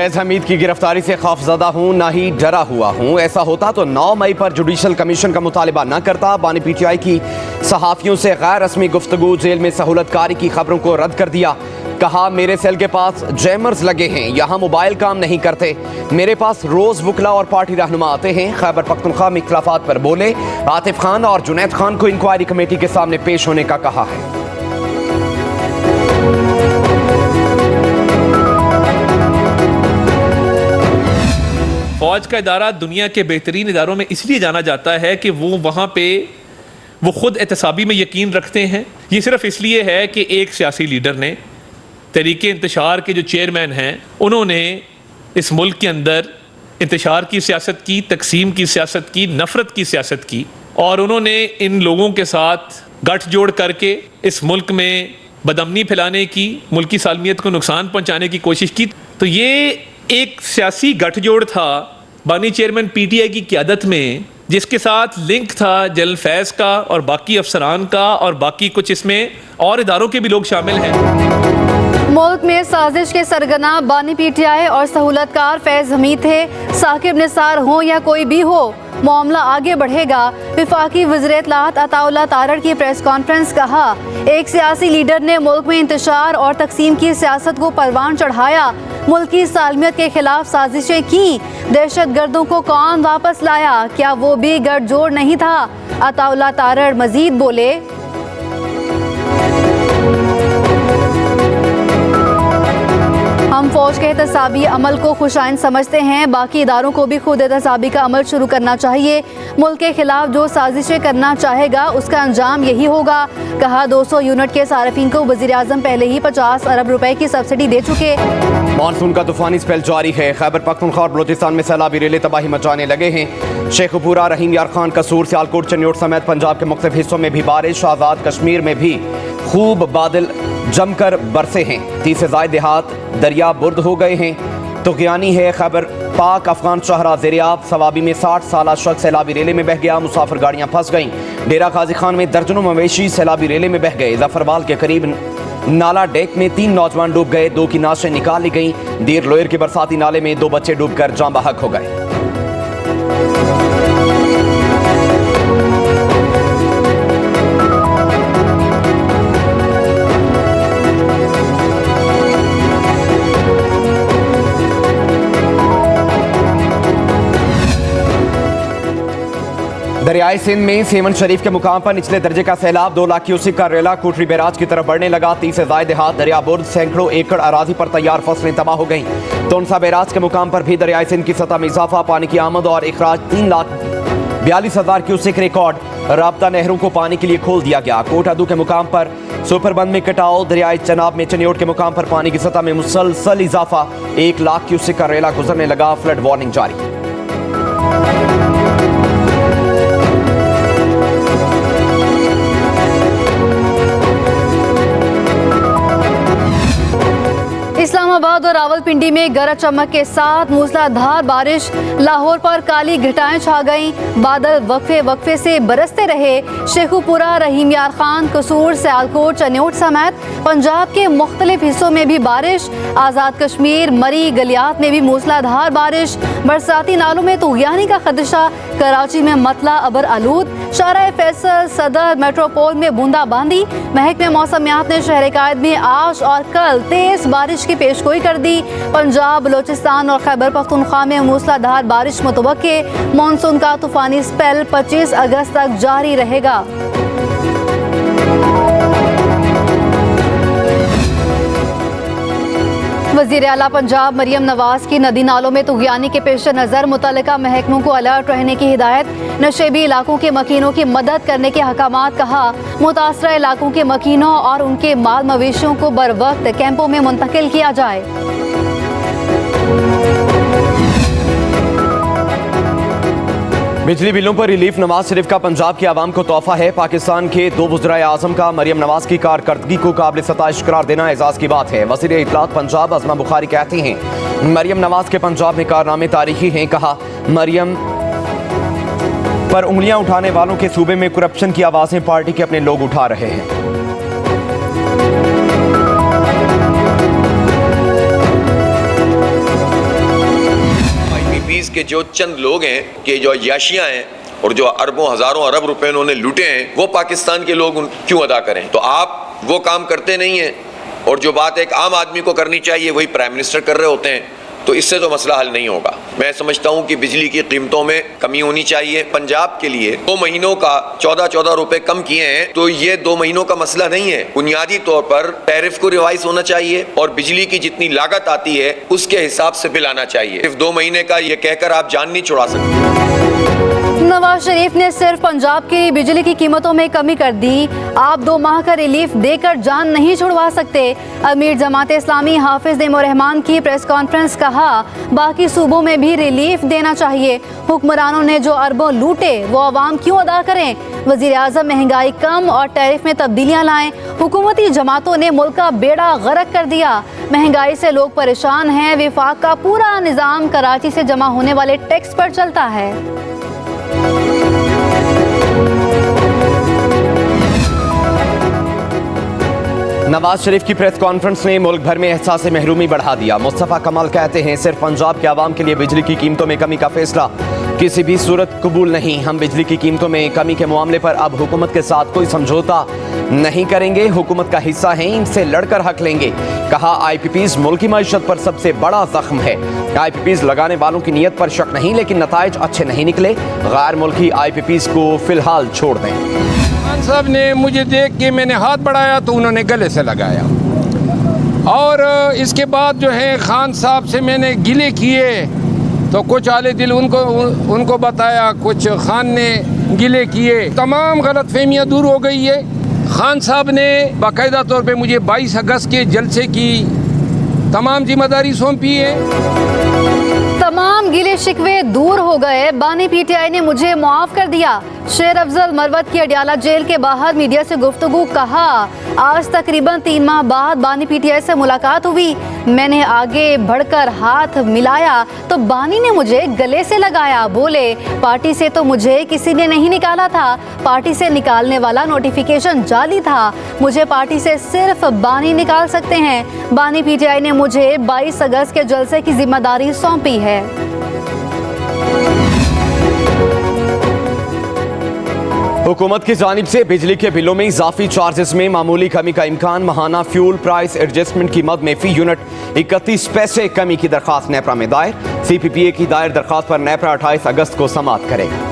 फैज हमीद की गिरफ्तारी से खौफजदा हूँ, ना ही डरा हुआ हूँ। ऐसा होता तो 9 मई पर जुडिशल कमीशन का मुतालबा न करता। बानी PTI की सहाफ़ियों से गैर रस्मी गुफ्तगू, जेल में सहूलतकारी की खबरों को रद्द कर दिया। कहा, मेरे सेल के पास जैमर्स लगे हैं, यहाँ मोबाइल काम नहीं करते। मेरे पास रोज वकला और पार्टी रहनुमा आते हैं। खैबर पख्तूनख्वा में इख्तिलाफात पर बोले। आतिफ खान और जुनैद खान को इंक्वायरी कमेटी के सामने पेश होने का कहा है। फौज का इदारा दुनिया के बेहतरीन इदारों में इसलिए जाना जाता है कि वो वहाँ पे वो खुद एहतसाबी में यकीन रखते हैं। ये सिर्फ इसलिए है कि एक सियासी लीडर ने, तहरीके इंतशार के जो चेयरमैन हैं, उन्होंने इस मुल्क के अंदर इंतशार की सियासत की, तकसीम की सियासत की, नफ़रत की सियासत की, और उन्होंने इन लोगों के साथ गठजोड़ करके इस मुल्क में बदअमनी फैलाने की, मुल्क की सालमियत को नुकसान पहुँचाने की कोशिश की। तो ये एक सियासी गठजोड़ था बानी चेयरमैन PTI की क़यादत में, जिसके साथ लिंक था जनरल फैज़ का और बाकी अफसरान का और बाकी कुछ इसमें और इदारों के भी लोग शामिल हैं। मुल्क में साजिश के सरगना बानी PTI और सहूलतकार फैज़ हमीद थे। साकिब निसार हो या कोई भी हो, मामला आगे बढ़ेगा। वफाकी वज़ीर इत्तलाआत अताउल्लाह तारड़ की प्रेस कॉन्फ्रेंस। कहा, एक सियासी लीडर ने मुल्क में इंतशार और तकसीम की सियासत को परवान चढ़ाया, मुल्क की सालमियत के खिलाफ साजिशें की। दहशत गर्दों को कौन वापस लाया? क्या वो भी गठजोड़ नहीं था? अताउल्लाह तारड़ मजीद बोले। हम फौज के एहतसाबी अमल को खुशाइन समझते हैं, बाकी इदारों को भी खुद एहतसाबी का अमल शुरू करना चाहिए। मुल्क के खिलाफ जो साजिशें करना चाहेगा उसका अंजाम यही होगा। कहा, 200 यूनिट के सार्फिन को वज़ीर आज़म पहले ही 50 अरब रुपए की सब्सिडी दे चुके। मानसून का तूफानी स्पेल जारी है। खैबर पख्तूनख्वा और बलोचिस्तान में सैलाबी रेले तबाही मचाने लगे हैं। शेखुपुरा, रहीम यार खान, कसूर, सियालकोट, चन्योट समेत पंजाब के मुख्तलिफ हिस्सों में भी बारिश। आज़ाद कश्मीर में भी खूब बादल जमकर बरसे हैं। 30 से ज़ायद देहात दरिया बुर्द हो गए हैं। तुग़यानी है खैबर पाक अफगान शहरा ज़ेरियाब। सवाबी में 60 साला शख्स सैलाबी रेले में बह गया। मुसाफिर गाड़ियाँ फंस गईं। डेरा गाजी खान में दर्जनों मवेशी सैलाबी रेले में बह गए। जफरवाल के करीब नाला डेक में 3 नौजवान डूब गए, 2 की नाशें निकाल ली गईं। देर लोयर के बरसाती नाले में 2 बच्चे डूबकर जाँ बहक हो गए। दरियाई सिंध में सेवन शरीफ के मुकाम पर निचले दर्जे का सैलाब। 2 लाख क्यूसेक का रेला कोटरी बैराज की तरफ बढ़ने लगा। 30 से ज़ायद देहात दरिया बुर्द, सैकड़ों एकड़ अराजी पर तैयार फसलें तबाह हो गईं। तोनसा बैराज के मुकाम पर भी दरियाई सिंध की सतह में इजाफा। पानी की आमद और इखराज 3,42,000 क्यूसेक रिकॉर्ड। राब्ता नहरों को पानी के लिए खोल दिया गया। कोटादू के मुकाम पर सुपरबंद में कटाव। दरियाई चनाब में चन्योट के मुकाम पर पानी की सतह में मुसलसल इजाफा। 1 लाख क्यूसेक का रेला गुजरने लगा। फ्लड वार्निंग जारी। इस्लामाबाद और रावलपिंडी में गरज चमक के साथ मूसलाधार बारिश। लाहौर पर काली घटाएं छा गईं। बादल वक्फे से बरसते रहे। शेखुपुरा, रहीम यार खान, कसूर, सियालकोट, चन्योट समेत पंजाब के मुख्तलिफ हिस्सों में भी बारिश। आज़ाद कश्मीर, मरी, गलियात में भी मूसलाधार बारिश। बरसाती नालों में तुग़यानी का खदशा। कराची में मतला अबर आलूद। शाहराह फैसल, सदर, मेट्रोपोल में बूंदाबांदी। महकमे मौसमियात ने शहर कायद में आज और कल तेज बारिश की पेशगोई कर दी। पंजाब, बलोचिस्तान और खैबर पख्तूनख्वा में मूसलाधार बारिश मुतवक्के। मानसून का तूफानी स्पेल 25 अगस्त तक जारी रहेगा। वज़ीर आला पंजाब मरियम नवाज की नदी नालों में तुग़यानी के पेश नज़र मुतल्लिका महकमों को अलर्ट रहने की हिदायत। नशेबी इलाकों के मकीनों की मदद करने के अहकामात। कहा, मुतासरा इलाकों के मकीनों और उनके माल मवेशियों को बर वक्त कैंपों में मुंतकिल किया जाए। बिजली बिलों पर रिलीफ नवाज शरीफ का पंजाब की आवाम को तोहफा है। पाकिस्तान के 2 वज़ीराए आज़म का मरियम नवाज की कारकर्दगी को काबिल सताइश करार देना एजाज़ की बात है। वज़ीर इत्तलाआत पंजाब अज़मा बुखारी कहती हैं, मरियम नवाज के पंजाब में कारनामे तारीखी हैं। कहा, मरियम पर उंगलियां उठाने वालों के सूबे में करप्शन की आवाज़ें पार्टी के अपने लोग उठा रहे हैं। के जो चंद लोग हैं कि जो याशियां हैं और जो अरबों हजारों अरब रुपए उन्होंने लूटे हैं, वो पाकिस्तान के लोग क्यों अदा करें? तो आप वो काम करते नहीं हैं, और जो बात एक आम आदमी को करनी चाहिए वही प्राइम मिनिस्टर कर रहे होते हैं, तो इससे तो मसला हल नहीं होगा। मैं समझता हूं कि बिजली की कीमतों में कमी होनी चाहिए। पंजाब के लिए 2 महीनों का 14-14 रुपए कम किए हैं, तो ये 2 महीनों का मसला नहीं है। बुनियादी तौर पर टैरिफ को रिवाइज होना चाहिए और बिजली की जितनी लागत आती है उसके हिसाब से बिल आना चाहिए। सिर्फ 2 महीने का ये कहकर आप जान नहीं छुड़ा सकते। नवाज शरीफ ने सिर्फ पंजाब की बिजली की कीमतों में कमी कर दी। आप 2 माह का रिलीफ देकर जान नहीं छुड़वा सकते। अमीर जमात इस्लामी हाफिज नईमुर रहमान की प्रेस कॉन्फ्रेंस, कहा बाकी सूबों में भी रिलीफ देना चाहिए। हुक्मरानों ने जो अरबों लूटे वो अवाम क्यों अदा करें? वजीर आज़म महंगाई कम और टैरिफ में तब्दीलियां लाएं। हुकूमती जमातों ने मुल्क का बेड़ा गर्क कर दिया। महंगाई से लोग परेशान हैं। विफाक का पूरा निज़ाम कराची से जमा होने वाले टैक्स पर चलता है। नवाज शरीफ की प्रेस कॉन्फ्रेंस ने मुल्क भर में एहसास महरूमी बढ़ा दिया। मुस्तफ़ा कमाल कहते हैं सिर्फ पंजाब के आवाम के लिए बिजली की कीमतों में कमी का फैसला किसी भी सूरत कबूल नहीं। हम बिजली की कीमतों में कमी के मामले पर अब हुकूमत के साथ कोई समझौता नहीं करेंगे। हुकूमत का हिस्सा हैं, इनसे लड़कर हक लेंगे। कहा IPPs मुल्क की मईशत पर सबसे बड़ा जख्म है। IPPs लगाने वालों की नीयत पर शक नहीं, लेकिन नताइज अच्छे नहीं निकले। गैर मुल्की IPPs को फिलहाल छोड़ दें। खान साहब ने मुझे देख के मैंने हाथ बढ़ाया तो उन्होंने गले से लगाया, और इसके बाद जो है खान साहब से मैंने गिले किए तो कुछ आले दिल उनको बताया, कुछ खान ने गिले किए। तमाम गलतफहमियाँ दूर हो गई है। खान साहब ने बाकायदा तौर पे मुझे 22 अगस्त के जलसे की तमाम जिम्मेदारी सौंपी है। तमाम गिले शिकवे दूर हो गए। बानी PTI ने मुझे मुआफ कर दिया। शेर अफजल मरवत की अडियाला जेल के बाहर मीडिया से गुफ्तगू, कहा आज तकरीबन 3 माह बाद बानी PTI से मुलाकात हुई। मैंने आगे बढ़कर हाथ मिलाया तो बानी ने मुझे गले से लगाया। बोले पार्टी से तो मुझे किसी ने नहीं निकाला था, पार्टी से निकालने वाला नोटिफिकेशन जाली था। मुझे पार्टी से सिर्फ बानी निकाल सकते हैं। बानी PTI ने मुझे 22 अगस्त के जलसे की जिम्मेदारी सौंपी है। हुकूमत की जानिब से बिजली के बिलों में इजाफी चार्जेस में मामूली कमी का इम्कान। माहाना फ्यूल प्राइस एडजस्टमेंट की मद में फी यूनिट 31 पैसे कमी की दरख्वास्त नेपरा में दायर। CPPA की दायर दरख्वास्त पर नेपरा 28 अगस्त को समाअत करेगा।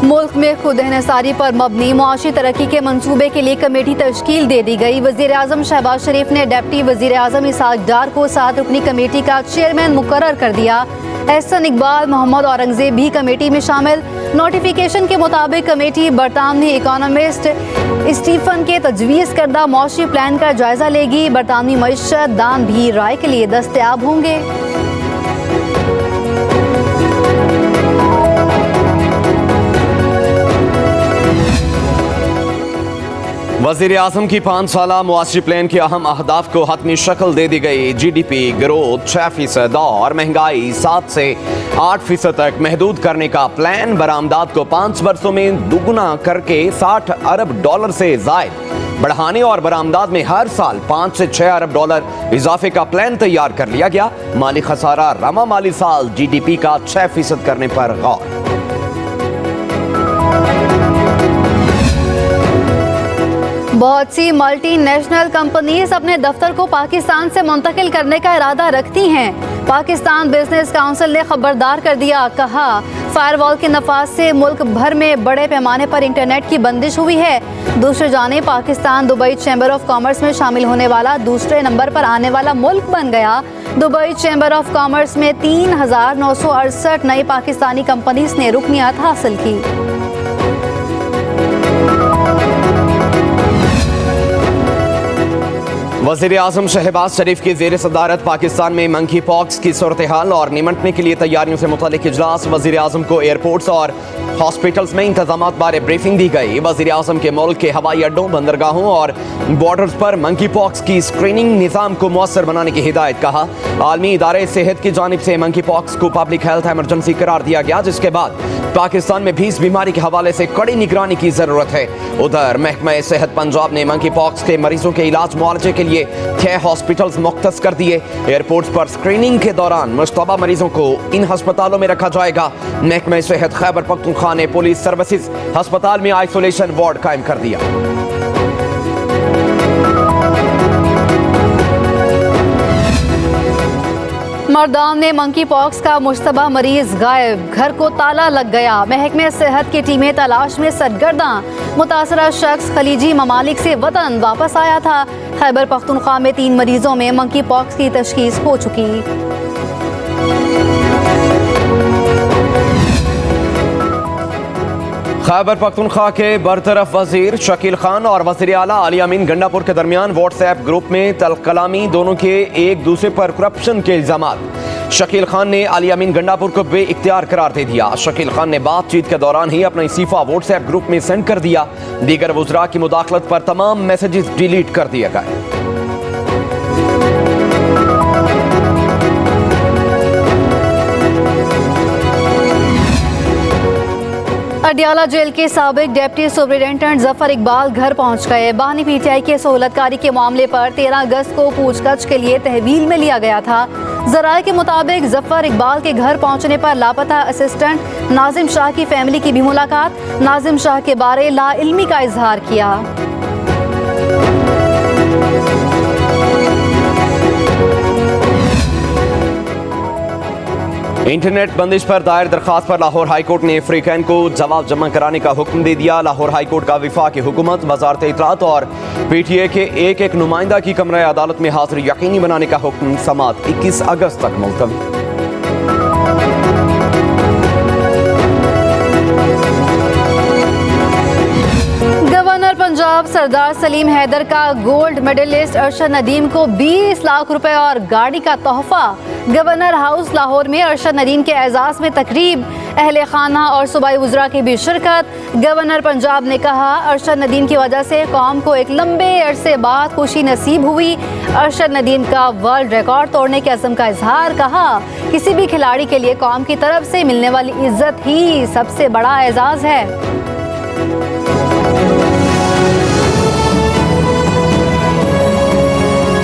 मुल्क में खुद इन्हिसारी पर मबनी मुआशी तरक्की के मंसूबे के लिए कमेटी तश्कील दे दी गई। वज़ीर आज़म शहबाज शरीफ ने डिप्टी वज़ीर आज़म इसहाक डार को 7 रुकनी कमेटी का चेयरमैन मुकर्रर कर दिया। एहसन इकबाल, मोहम्मद औरंगजेब भी कमेटी में शामिल। नोटिफिकेशन के मुताबिक कमेटी बरतानवी इकोनॉमिस्ट स्टीफन के तजवीज़ करदा मुआशी प्लान का जायजा लेगी। बरतानवी मईशत दान भी राय के लिए दस्तयाब होंगे। वज़ीर आज़म की 5 साला मुआशी प्लान के अहम अहदाफ को हतमी शक्ल दे दी गई। GDP ग्रोथ 6% और महंगाई 7 से 8% तक महदूद करने का प्लान। बरामदात को 5 वर्षों में दुगुना करके $60 अरब से जायद बढ़ाने और बरामदात में हर साल 5 से 6 अरब डॉलर इजाफे का प्लान तैयार कर लिया गया। माली खसारा रमा माली साल GDP का 6% करने पर गौर। बहुत सी मल्टीनेशनल कंपनीज अपने दफ्तर को पाकिस्तान से मुंतकिल करने का इरादा रखती हैं। पाकिस्तान बिजनेस काउंसिल ने खबरदार कर दिया। कहा फायरवॉल के नफाज से मुल्क भर में बड़े पैमाने पर इंटरनेट की बंदिश हुई है। दूसरी जानिब Pakistan Dubai chamber of commerce में शामिल होने वाला दूसरे नंबर पर आने वाला मुल्क बन गया। दुबई चैम्बर ऑफ कॉमर्स में 3,968 नई पाकिस्तानी कंपनीज ने रुकनियत हासिल की। वज़ीर आज़म शहबाज शरीफ की ज़ेर सदारत पाकिस्तान में मंकी पॉक्स की सूरत हाल और निमटने के लिए तैयारियों से मुतालिक इजलास। वज़ीर आज़म को एयरपोर्ट्स और हॉस्पिटल्स में इंतजामात बारे ब्रीफिंग दी गई। वज़ीर आज़म के मुल्क के हवाई अड्डों, बंदरगाहों और बॉर्डर्स पर मंकी पॉक्स की स्क्रीनिंग निज़ाम को मुअस्सर बनाने की हिदायत। कहा आलमी इदारे सेहत की जानिब से मंकी पॉक्स को पब्लिक हेल्थ एमरजेंसी करार दिया गया, जिसके बाद पाकिस्तान में भी इस बीमारी के हवाले से कड़ी निगरानी की जरूरत है। उधर महकमा सेहत पंजाब ने मंकी पॉक्स के मरीजों के इलाज मुआवजे के लिए लिए 6 हॉस्पिटल्स मुख्तस कर दिए। एयरपोर्ट्स पर स्क्रीनिंग के दौरान मुश्तबा मरीजों को इन अस्पतालों में रखा जाएगा। महकमा सेहत खैबर पख्तूनख्वा ने पुलिस सर्विसेज अस्पताल में आइसोलेशन वार्ड कायम कर दिया। मर्दान में मंकी पॉक्स का मुश्तबा मरीज गायब, घर को ताला लग गया। महकमे सेहत की टीमें तलाश में सरगर्दा। मुतासरा शख्स खलीजी ममालिक से वतन वापस आया था। खैबर पख्तूनख्वा में 3 मरीजों में मंकी पॉक्स की तशखीस हो चुकी। खैबर पख्तूनख्वा के बरतरफ वजीर शकील खान और वज़ीर आला अली अमीन गंडापुर के दरमियान व्हाट्सएप ग्रुप में तलकलामी, दोनों के एक दूसरे पर करप्शन के इल्जामात। शकील खान ने अली अमीन गंडापुर को बेइख्तियार करार दे दिया। शकील खान ने बातचीत के दौरान ही अपना इस्तीफा व्हाट्सएप ग्रुप में सेंड कर दिया। दीगर वज़रा की मुदाखलत पर तमाम मैसेजेस डिलीट कर दिए गए। अडियाला जेल के साबिक डिप्टी सुपरिटेंडेंट जफर इकबाल घर पहुंच गए। बानी पीटीआई के सहूलतकारी के मामले पर 13 अगस्त को पूछताछ के लिए तहवील में लिया गया था। जराये के मुताबिक जफर इकबाल के घर पहुंचने पर लापता असिस्टेंट नाजिम शाह की फैमिली की भी मुलाकात। नाजिम शाह के बारे लाइल्मी का इजहार किया। इंटरनेट बंदिश पर दायर दरखास्त पर लाहौर हाईकोर्ट ने फ्रीकैन को जवाब जमा कराने का हुक्म दे दिया। लाहौर हाईकोर्ट का वफाकी हुकूमत, वजारत इत्तलात और पीटीए के एक नुमाइंदा की कमरे अदालत में हाजिरी यकीनी बनाने का हुक्म समात 21 अगस्त तक मुलतवी। गवर्नर पंजाब सरदार सलीम हैदर का गोल्ड मेडलिस्ट अरशद नदीम को 20 लाख रुपए और गाड़ी का तोहफा। गवर्नर हाउस लाहौर में अरशद नदीम के एजाज में तकरीब, अहले खाना और सूबाई वज़रा की भी शिरकत। गवर्नर पंजाब ने कहा, अरशद नदीम की वजह से कौम को एक लंबे अरसे बाद खुशी नसीब हुई। अरशद नदीम का वर्ल्ड रिकॉर्ड तोड़ने के अज़्म का इजहार। कहा, किसी भी खिलाड़ी के लिए कौम की तरफ से मिलने वाली इज्जत ही सबसे बड़ा एजाज है।